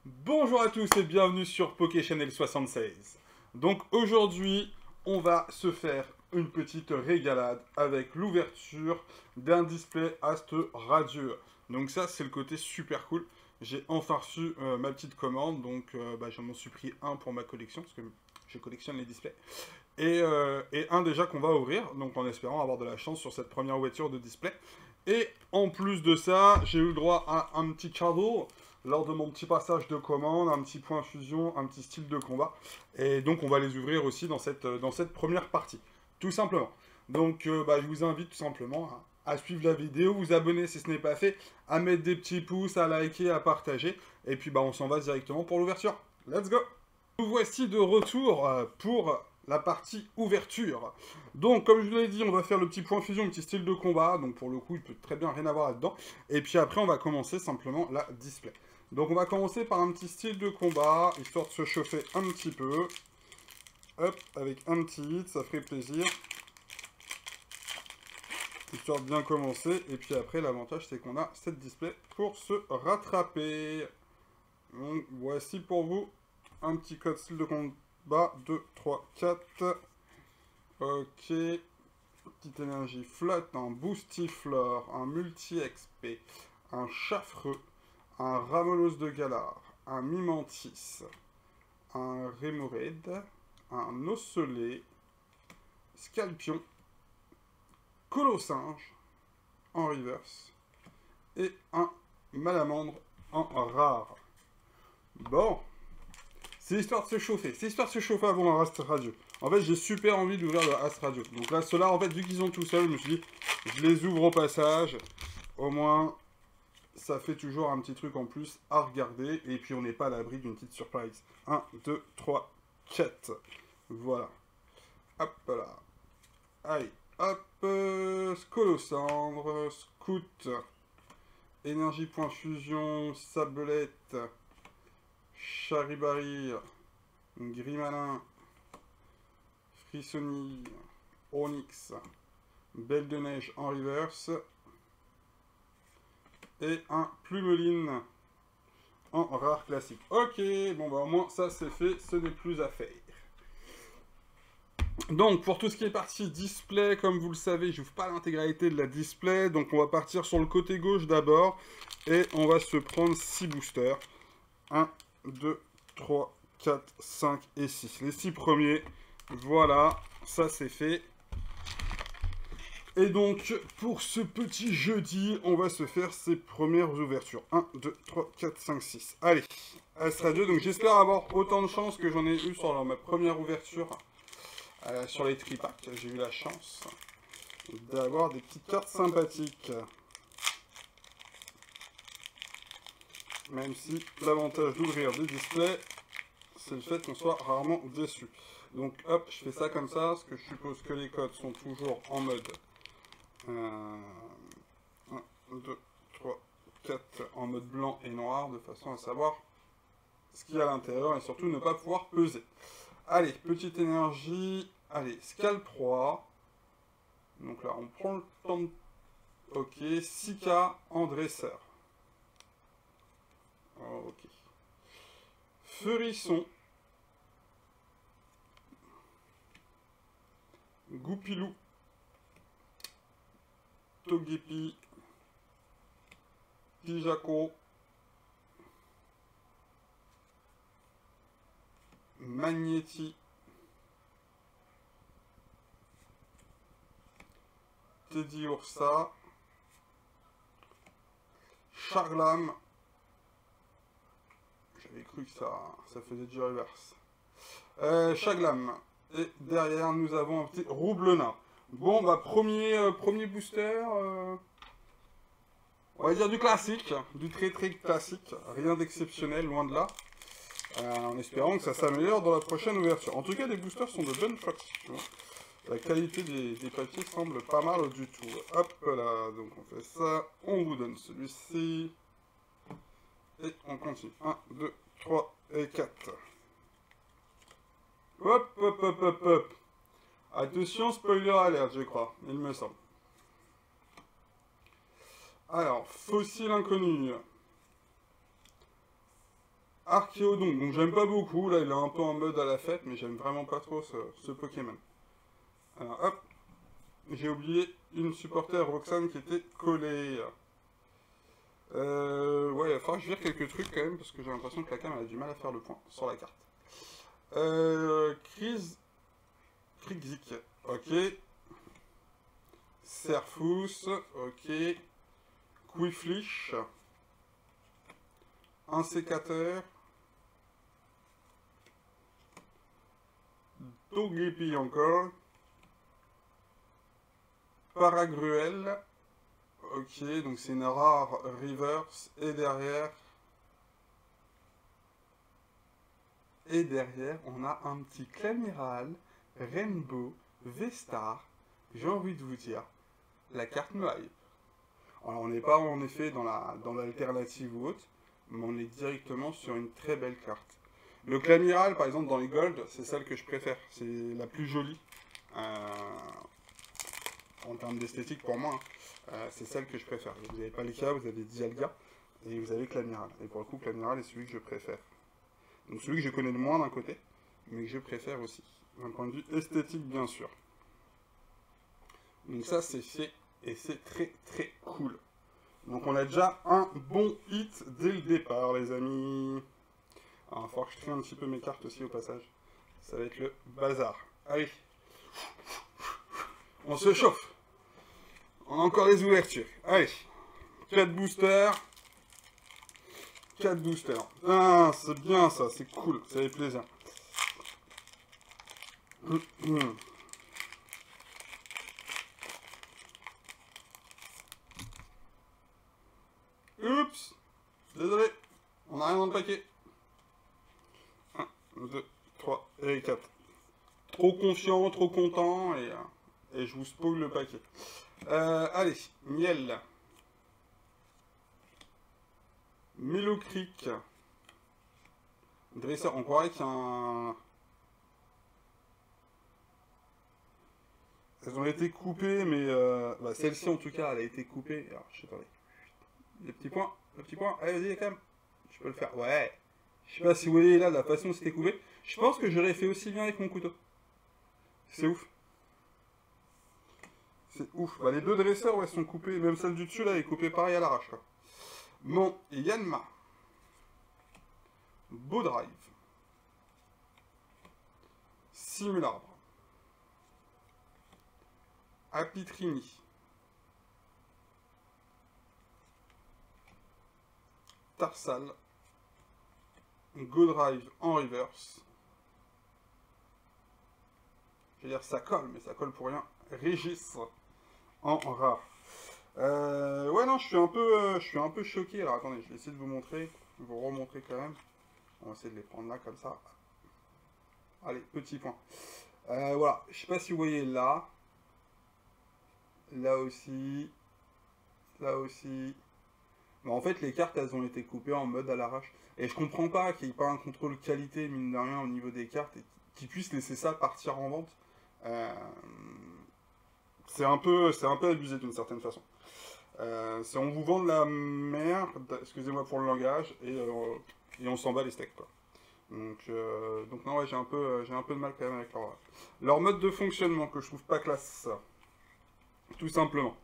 Bonjour à tous et bienvenue sur PokéChannel 76. Donc aujourd'hui, on va se faire une petite régalade avec l'ouverture d'un display Astre radieux. Donc ça, c'est le côté super cool. J'ai enfin reçu ma petite commande, donc je m'en suis pris un pour ma collection, parce que je collectionne les displays. Et un déjà qu'on va ouvrir, donc en espérant avoir de la chance sur cette première ouverture de display. Et en plus de ça, j'ai eu le droit à un petit cadeau lors de mon petit passage de commande, un petit point fusion, un petit style de combat. Et donc on va les ouvrir aussi dans cette première partie, tout simplement. Donc je vous invite tout simplement à suivre la vidéo, vous abonner si ce n'est pas fait, à mettre des petits pouces, à liker, à partager. Et puis on s'en va directement pour l'ouverture. Let's go! Nous voici de retour pour la partie ouverture. Donc, comme je vous l'ai dit, on va faire le petit point fusion, le petit style de combat. Donc, pour le coup, il peut très bien rien avoir là-dedans. Et puis après, on va commencer simplement la display. Donc, on va commencer par un petit style de combat, histoire de se chauffer un petit peu. Hop, avec un petit hit, ça ferait plaisir. Histoire de bien commencer. Et puis après, l'avantage, c'est qu'on a cette display pour se rattraper. Donc, voici pour vous un petit code style de combat. 2, 3, 4. Ok. Petite énergie flotte, un boostiflore, un multi-XP, un chaffreux, un ramolos de galar, un mimantis, un rémoride, un osselé, scalpion, colossinge en reverse et un malamandre en rare. Bon, c'est histoire de se chauffer. C'est histoire de se chauffer avant un Astre Radio. En fait, j'ai super envie d'ouvrir le Astre Radio. Donc là, ceux-là, en fait, vu qu'ils sont tout seuls, je me suis dit, je les ouvre au passage. Au moins, ça fait toujours un petit truc en plus à regarder. Et puis, on n'est pas à l'abri d'une petite surprise. 1, 2, 3, 4. Voilà. Hop là. Allez, hop. Scolosandre, Scout. Énergie point fusion, Sablette. Charibari. Grimalin. Frissonille. Onyx. Belle de neige en reverse. Et un Plumeline en rare classique. Ok, bon au moins ça c'est fait, ce n'est plus à faire. Donc pour tout ce qui est partie display, comme vous le savez, je n'ouvre pas l'intégralité de la display, donc on va partir sur le côté gauche d'abord, et on va se prendre 6 boosters. 1, 2, 3, 4, 5 et 6. Les 6 premiers, voilà, ça c'est fait. Et donc, pour ce petit jeudi, on va se faire ces premières ouvertures. 1, 2, 3, 4, 5, 6. Allez, Astra 2. Donc j'espère avoir autant de chance que j'en ai eu sur ma première ouverture sur les tripacks. J'ai eu la chance d'avoir des petites cartes sympathiques. Même si l'avantage d'ouvrir des displays, c'est le fait qu'on soit rarement déçu. Donc hop, je fais ça comme ça, parce que je suppose que les codes sont toujours en mode 1, 2, 3, 4 en mode blanc et noir, de façon à savoir ce qu'il y a à l'intérieur et surtout ne pas pouvoir peser. Allez, petite énergie. Allez, Scalproie. Donc là, on prend le temps de... Ok, 6K en dresseur. Ok. Feurisson. Goupilou. Togepi. Tijako. Magnéti. Teddy Ursa. Charlam. J'avais cru que ça faisait du reverse. Chaglam. Et derrière, nous avons un petit Roublena. Bon, premier booster. On va dire du classique. Du très très classique. Rien d'exceptionnel, loin de là. En espérant que ça s'améliore dans la prochaine ouverture. En tout cas, les boosters sont de bonne faction. La qualité des papiers semble pas mal du tout. Hop là, donc on fait ça. On vous donne celui-ci. Et on continue. 1, 2, 3 et 4. Hop, hop, hop, hop, hop. Attention, spoiler alert, je crois, il me semble. Alors, fossile inconnu. Archéodon, donc j'aime pas beaucoup, là il est un peu en mode à la fête, mais j'aime vraiment pas trop ce Pokémon. Alors hop, j'ai oublié une supporter Roxane qui était collée. Ouais, il va falloir que je vire quelques trucs quand même, parce que j'ai l'impression que la cam a du mal à faire le point sur la carte. Krigzik, ok. Serfous, ok. Quiflish. Un sécateur. Togepi encore. Paragruel. Ok, donc c'est une rare reverse. Et derrière, on a un petit Clamiral, Rainbow, V-Star. J'ai envie de vous dire, la carte me hype. Alors on n'est pas en effet dans l'alternative ou autre, mais on est directement sur une très belle carte. Le Clamiral, par exemple, dans les Gold, c'est celle que je préfère. C'est la plus jolie. En termes d'esthétique pour moi, c'est celle que je préfère. Vous n'avez pas les cas, vous avez Dialga, et vous avez Clamiral. Et pour le coup, Clamiral est celui que je préfère. Donc celui que je connais le moins d'un côté, mais que je préfère aussi. D'un point de vue esthétique, bien sûr. Donc ça, c'est fait, et c'est très très cool. Donc on a déjà un bon hit dès le départ, les amis. Alors, il va falloir que je trie un petit peu mes cartes aussi au passage. Ça va être le bazar. Allez. On se chauffe. On a encore les ouvertures. Allez. 4 boosters. 4 boosters. Ah, c'est bien ça, c'est cool, ça fait plaisir. Oups. Désolé. On n'a rien dans le paquet. 1, 2, 3 et 4. Trop confiant, trop content et je vous spoil le paquet. Allez, miel. Mélocric. Dresseur, on croirait qu'il y a un... Elles ont été coupées, mais... Bah, celle-ci, en tout cas, elle a été coupée. Alors, je sais pas. Les petits points, le petit point. Allez, vas-y, quand même. Je peux le faire. Ouais. Je sais pas si vous voyez là, la façon dont c'était coupé. Je pense que j'aurais fait aussi bien avec mon couteau. C'est ouf. C'est ouf. Bah, les deux dresseurs, ouais, sont coupés. Même celle du dessus, là, est coupée pareil à l'arrache, quoi. Bon, et Yanma. Beau Drive. Simularbre. Apitrini. Tarsal. Go Drive en reverse. Je veux dire, ça colle, mais ça colle pour rien. Régis en rare. Ouais, non, je suis un peu choqué. Alors, attendez, je vais essayer de vous montrer. Vous remontrer quand même. On va essayer de les prendre là, comme ça. Allez, petit point. Voilà, je sais pas si vous voyez là. Là aussi. Là aussi. Mais en fait, les cartes, elles ont été coupées en mode à l'arrache. Et je comprends pas qu'il n'y ait pas un contrôle qualité, mine de rien, au niveau des cartes, et qu'ils puissent laisser ça partir en vente. C'est un peu abusé d'une certaine façon. C'est on vous vend de la merde, excusez-moi pour le langage, et on s'en bat les steaks, quoi. Donc non, ouais, j'ai un peu de mal quand même avec leur mode de fonctionnement, que je trouve pas classe, tout simplement.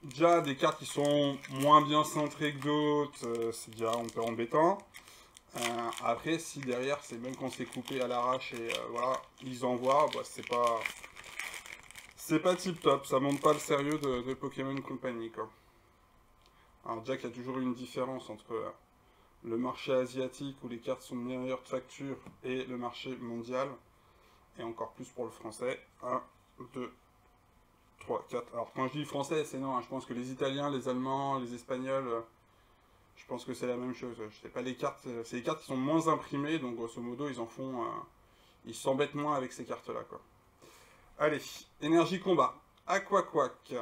Déjà, des cartes qui sont moins bien centrées que d'autres, c'est déjà un peu embêtant. Après, si derrière, c'est même quand c'est coupé à l'arrache et voilà, ils envoient, bah, c'est pas tip top, ça montre pas le sérieux de Pokémon Company, quoi. Alors déjà qu'il y a toujours une différence entre le marché asiatique où les cartes sont de meilleure facture et le marché mondial, et encore plus pour le français. 1, 2, 3, 4. Alors quand je dis français, c'est non, hein, je pense que les Italiens, les Allemands, les Espagnols, je pense que c'est la même chose. Je sais pas, les cartes, c'est les cartes qui sont moins imprimées, donc grosso modo, ils en font... ils s'embêtent moins avec ces cartes-là, quoi. Allez, énergie combat. Aquaquack.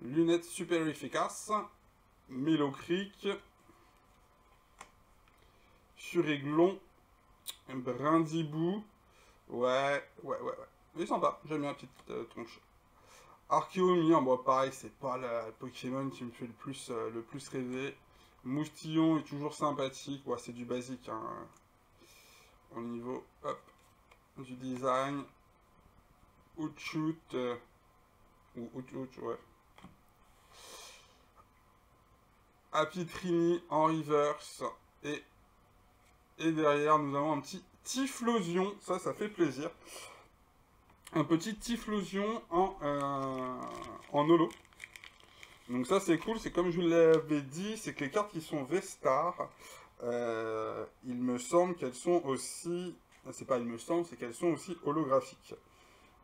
Lunettes super efficaces. Mélocric. Suréglon. Brindibou. Ouais. Il est sympa, j'aime bien la petite tronche. Archéomir, bon pareil, c'est pas la Pokémon qui me fait le plus rêver. Moustillon est toujours sympathique. Ouais, c'est du basique, hein. Au niveau, hop, du design. Ouchout, ou Ouchout, ouais. Happy Trini en reverse. Et derrière, nous avons un petit Typhlosion. Ça fait plaisir. Un petit Typhlosion en holo. Donc ça, c'est cool. C'est comme je vous l'avais dit, c'est que les cartes qui sont V-Star, il me semble qu'elles sont aussi... C'est pas il me semble, c'est qu'elles sont aussi holographiques.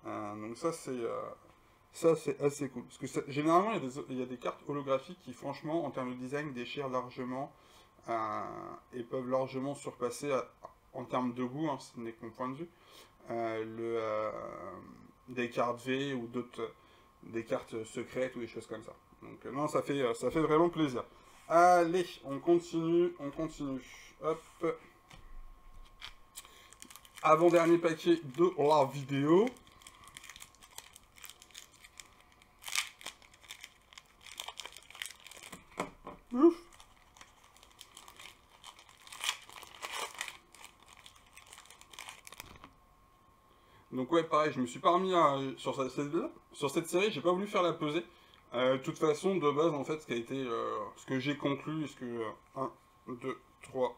Donc ça, c'est assez cool. Parce que généralement, il y a des cartes holographiques qui, franchement, en termes de design, déchirent largement et peuvent largement surpasser, en termes de goût, hein, ce n'est que mon point de vue, des cartes V ou d'autres, des cartes secrètes ou des choses comme ça. Donc non, ça fait vraiment plaisir. Allez, on continue. Hop. Avant-dernier paquet de la vidéo. Ouf. Donc ouais, pareil, je me suis pas remis sur cette série, j'ai pas voulu faire la pesée. De toute façon, de base, en fait, ce que j'ai conclu, 1, 2, 3,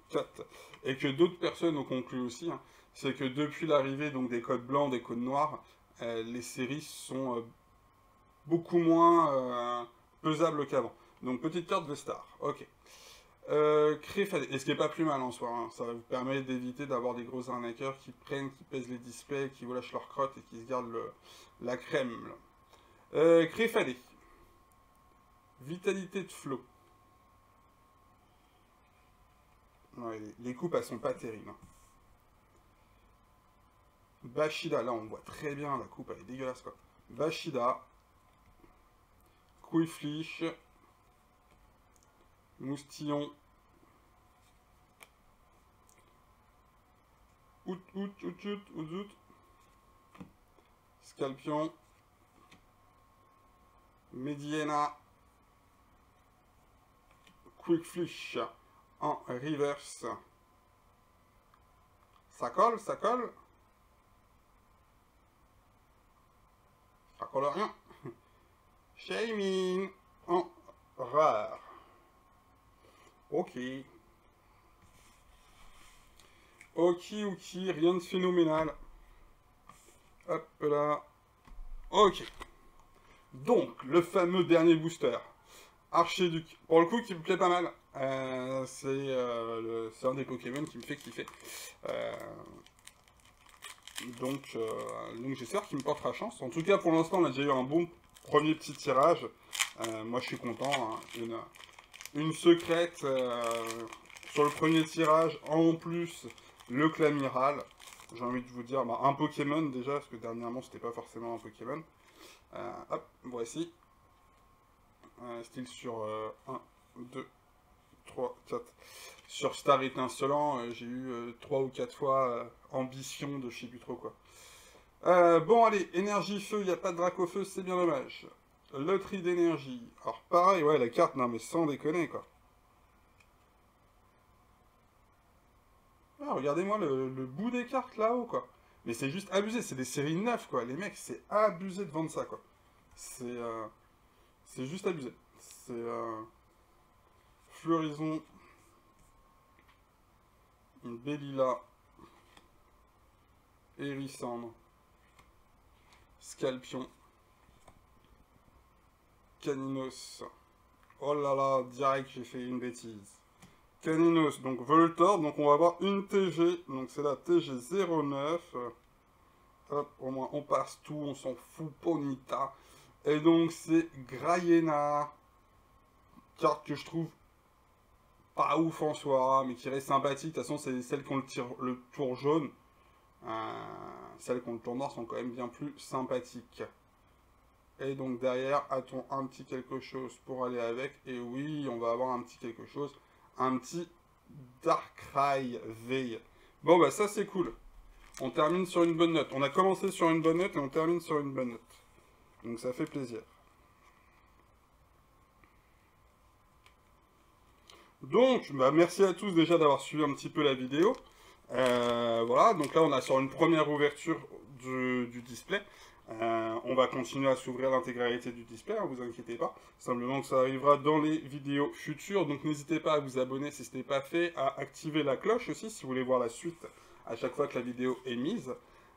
4, et que d'autres personnes ont conclu aussi, hein, c'est que depuis l'arrivée donc des codes blancs, des codes noirs, les séries sont beaucoup moins pesables qu'avant. Donc petite carte de star, ok. Créfadé, et ce qui est pas plus mal en soi, hein. Ça va vous permettre d'éviter d'avoir des gros arnaqueurs qui pèsent les displays, qui vous lâchent leur crotte et qui se gardent la crème. Créfadé, vitalité de flot. Ouais, les coupes elles sont pas terribles, hein. Bashida, là on voit très bien la coupe, elle est dégueulasse quoi. Bashida, Quillfish, Moustillon, Ouzout, Scalpion, Mediena, Quillfish en reverse. Ça colle. Ça colle rien. Shaming en rare. Ok, rien de phénoménal. Hop là. Ok. Donc, le fameux dernier booster. Archiduc. Pour le coup, qui me plaît pas mal. C'est un des Pokémon qui me fait kiffer. Donc j'espère qu'il me portera chance. En tout cas, pour l'instant, on a déjà eu un bon premier petit tirage. Moi, je suis content, hein. Une secrète sur le premier tirage. En plus, le Clamiral. J'ai envie de vous dire, un Pokémon déjà, parce que dernièrement, c'était pas forcément un Pokémon. Hop, voici. Style sur 1, 2, 3, 4. Sur Star Étincelant, j'ai eu 3 ou 4 fois ambition de je sais plus trop quoi. Bon, allez, énergie feu, il n'y a pas de Dracofeu, c'est bien dommage. Loterie d'énergie. Alors, pareil, ouais, la carte, non mais sans déconner quoi. Ah, regardez-moi le bout des cartes là-haut quoi. Mais c'est juste abusé, c'est des séries 9 quoi. Les mecs, c'est abusé de vendre ça quoi. C'est juste abusé. C'est Floraison. Une Bellila. Hérissandre. Scalpion. Caninos. Oh là là, direct j'ai fait une bêtise. Caninos, donc Voltor, donc on va avoir une TG, donc c'est la TG09. Hop, au moins on passe tout, on s'en fout, Ponita. Et donc c'est Grayena, carte que je trouve pas ouf en soi, mais qui reste sympathique. De toute façon, c'est celles qui ont le tour jaune. Celles qui ont le tour noir sont quand même bien plus sympathiques. Et donc derrière, a-t-on un petit quelque chose pour aller avec? Et oui, on va avoir un petit quelque chose. Un petit Darkrai V. Bon, bah ça c'est cool. On termine sur une bonne note. On a commencé sur une bonne note et on termine sur une bonne note. Donc ça fait plaisir. Donc, bah, merci à tous déjà d'avoir suivi un petit peu la vidéo. Voilà, donc là on a sur une première ouverture du display. On va continuer à s'ouvrir l'intégralité du display, hein, vous inquiétez pas. Simplement que ça arrivera dans les vidéos futures. Donc n'hésitez pas à vous abonner si ce n'est pas fait, à activer la cloche aussi si vous voulez voir la suite à chaque fois que la vidéo est mise.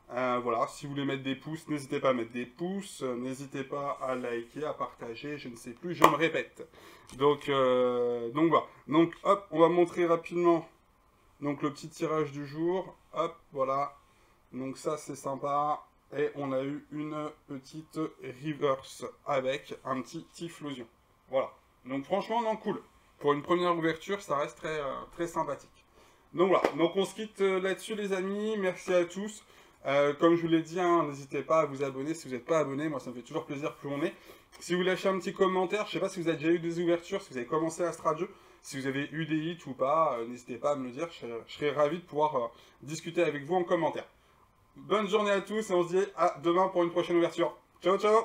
Voilà, si vous voulez mettre des pouces, n'hésitez pas à mettre des pouces, n'hésitez pas à liker, à partager, je ne sais plus, je me répète. Donc voilà. Donc hop, on va montrer rapidement donc le petit tirage du jour. Hop, voilà. Donc ça c'est sympa. Et on a eu une petite reverse avec un petit Typhlosion. Voilà. Donc franchement, non, cool. Pour une première ouverture, ça reste très, très sympathique. Donc voilà. Donc on se quitte là-dessus les amis. Merci à tous. Comme je vous l'ai dit, hein, n'hésitez pas à vous abonner si vous n'êtes pas abonné. Moi, ça me fait toujours plaisir plus on est. Si vous lâchez un petit commentaire, je sais pas si vous avez déjà eu des ouvertures, si vous avez commencé à Stratjeu, si vous avez eu des hits ou pas, n'hésitez pas à me le dire. Je serais ravi de pouvoir discuter avec vous en commentaire. Bonne journée à tous et on se dit à demain pour une prochaine ouverture. Ciao, ciao!